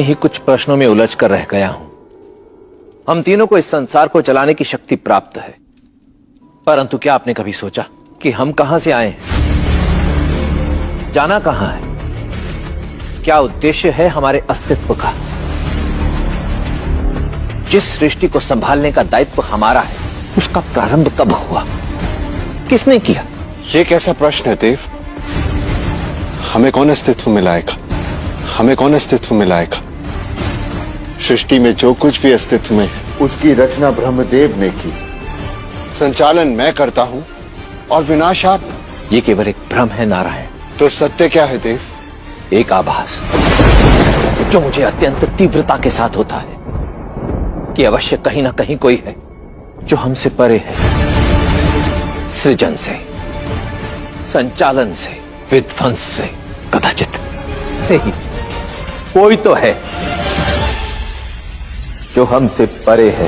ही कुछ प्रश्नों में उलझ कर रह गया हूं। हम तीनों को इस संसार को चलाने की शक्ति प्राप्त है, परंतु क्या आपने कभी सोचा कि हम कहां से आए हैं, जाना कहां है, क्या उद्देश्य है हमारे अस्तित्व का? जिस सृष्टि को संभालने का दायित्व हमारा है, उसका प्रारंभ कब हुआ, किसने किया? ये कैसा प्रश्न है देव? हमें कौन अस्तित्व में लाएगा? हमें कौन अस्तित्व में लाएगा? सृष्टि में जो कुछ भी अस्तित्व में है, उसकी रचना ब्रह्मदेव ने की। संचालन मैं करता हूं और विनाश आप। ये केवल एक भ्रम है नारायण। तो सत्य क्या है देव? एक आभास जो मुझे अत्यंत तीव्रता के साथ होता है कि अवश्य कहीं ना कहीं कोई है जो हमसे परे है। सृजन से, संचालन से, विध्वंस से कदाचित नहीं, कोई तो है जो हमसे परे है,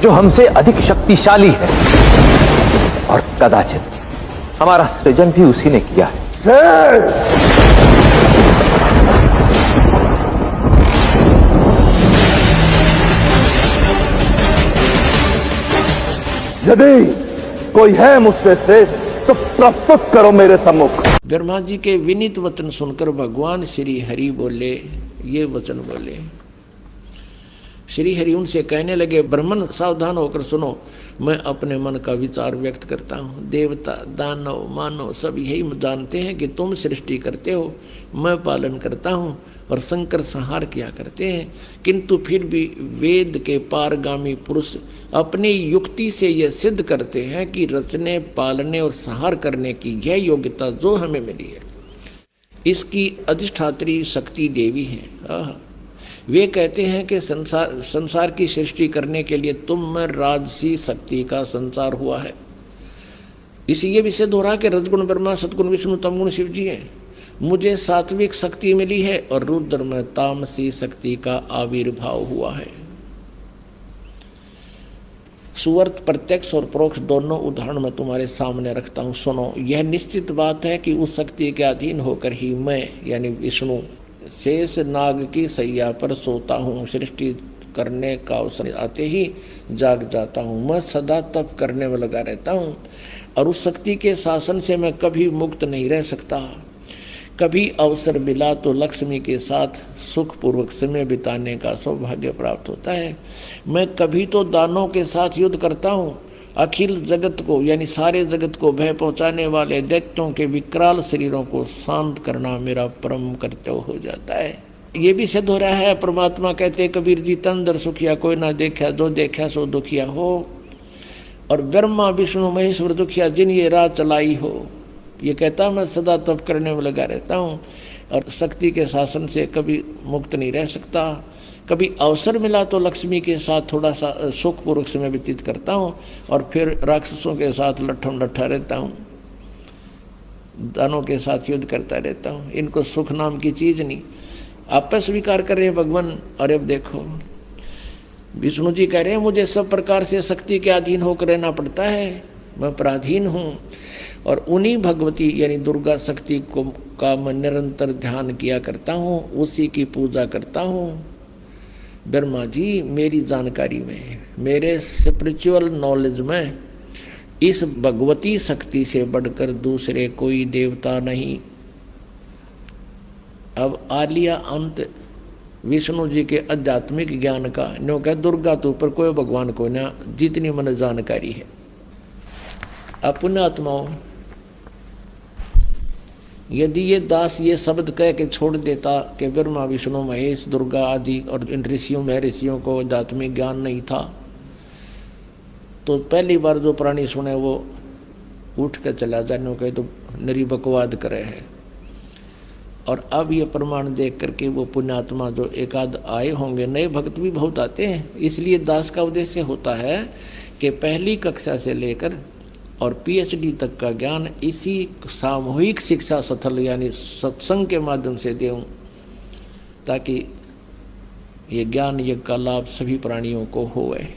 जो हमसे अधिक शक्तिशाली है, और कदाचित हमारा सृजन भी उसी ने किया है। यदि कोई है मुझसे श्रेष्ठ तो प्रस्तुत करो मेरे सम्मुख। ब्रह्मा जी के विनीत वचन सुनकर भगवान श्री हरि बोले, ये वचन बोले। श्री हरि उनसे कहने लगे, ब्राह्मण सावधान होकर सुनो, मैं अपने मन का विचार व्यक्त करता हूँ। देवता, दानव, मानव सब यही जानते हैं कि तुम सृष्टि करते हो, मैं पालन करता हूँ और शंकर संहार किया करते हैं। किंतु फिर भी वेद के पारगामी पुरुष अपनी युक्ति से यह सिद्ध करते हैं कि रचने, पालने और संहार करने की यह योग्यता जो हमें मिली है, इसकी अधिष्ठात्री शक्ति देवी है। वे कहते हैं कि संसार की सृष्टि करने के लिए तुम में राजसी शक्ति का संचार हुआ है। इसी ये भी सिद्ध हो रहा कि रजगुण ब्रह्मा, सतगुण विष्णु, तमगुण शिव जी हैं। मुझे सात्विक शक्ति मिली है और रुद्र में तामसी शक्ति का आविर्भाव हुआ है। सुवर्त प्रत्यक्ष और परोक्ष दोनों उदाहरण मैं तुम्हारे सामने रखता हूँ, सुनो। यह निश्चित बात है कि उस शक्ति के अधीन होकर ही मैं यानी विष्णु शेष नाग की सैया पर सोता हूँ। सृष्टि करने का अवसर आते ही जाग जाता हूँ। मैं सदा तप करने में लगा रहता हूँ और उस शक्ति के शासन से मैं कभी मुक्त नहीं रह सकता। कभी अवसर मिला तो लक्ष्मी के साथ सुखपूर्वक समय बिताने का सौभाग्य प्राप्त होता है। मैं कभी तो दानों के साथ युद्ध करता हूँ। अखिल जगत को यानी सारे जगत को भय पहुंचाने वाले दैत्यों के विकराल शरीरों को शांत करना मेरा परम कर्तव्य हो जाता है। ये भी सिद्ध हो रहा है, परमात्मा कहते कबीर जी, तंदर सुखिया कोई ना देखा, जो देखा सो दुखिया हो। और ब्रह्मा विष्णु महेश्वर दुखिया जिन ये राह चलाई हो। ये कहता मैं सदा तप करने में लगा रहता हूँ और शक्ति के शासन से कभी मुक्त नहीं रह सकता। कभी अवसर मिला तो लक्ष्मी के साथ थोड़ा सा सुखपूर्वक समय व्यतीत करता हूँ और फिर राक्षसों के साथ लट्ठम लट्ठा रहता हूँ, दानों के साथ युद्ध करता रहता हूँ। इनको सुख नाम की चीज़ नहीं, आप पर स्वीकार कर रहे हैं भगवान। और अब देखो विष्णु जी कह रहे हैं मुझे सब प्रकार से शक्ति के अधीन होकर रहना पड़ता है, मैं पराधीन हूँ। और उन्हीं भगवती यानी दुर्गा शक्ति को का मैं निरंतर ध्यान किया करता हूँ, उसी की पूजा करता हूँ। ब्रह्मा जी मेरी जानकारी में, मेरे स्पिरिचुअल नॉलेज में इस भगवती शक्ति से बढ़कर दूसरे कोई देवता नहीं। अब आ लिया अंत विष्णु जी के आध्यात्मिक ज्ञान का। नो क्या दुर्गा तो ऊपर कोई भगवान को ना, जितनी मन जानकारी है। अपने आत्माओं, यदि ये दास ये शब्द कह के छोड़ देता कि ब्रह्मा विष्णु महेश दुर्गा आदि और इन ऋषियों में ऋषियों को आध्यात्मिक ज्ञान नहीं था, तो पहली बार जो प्राणी सुने वो उठ कर चला जाने कहे तो नरी बकवाद करे है। और अब ये प्रमाण देख करके वो पुण्यात्मा जो एकाध आए होंगे, नए भक्त भी बहुत आते हैं। इसलिए दास का उद्देश्य होता है कि पहली कक्षा से लेकर और पीएचडी तक का ज्ञान इसी सामूहिक शिक्षा स्थल यानी सत्संग के माध्यम से देऊं, ताकि ये ज्ञान यज्ञ का लाभ सभी प्राणियों को होवे।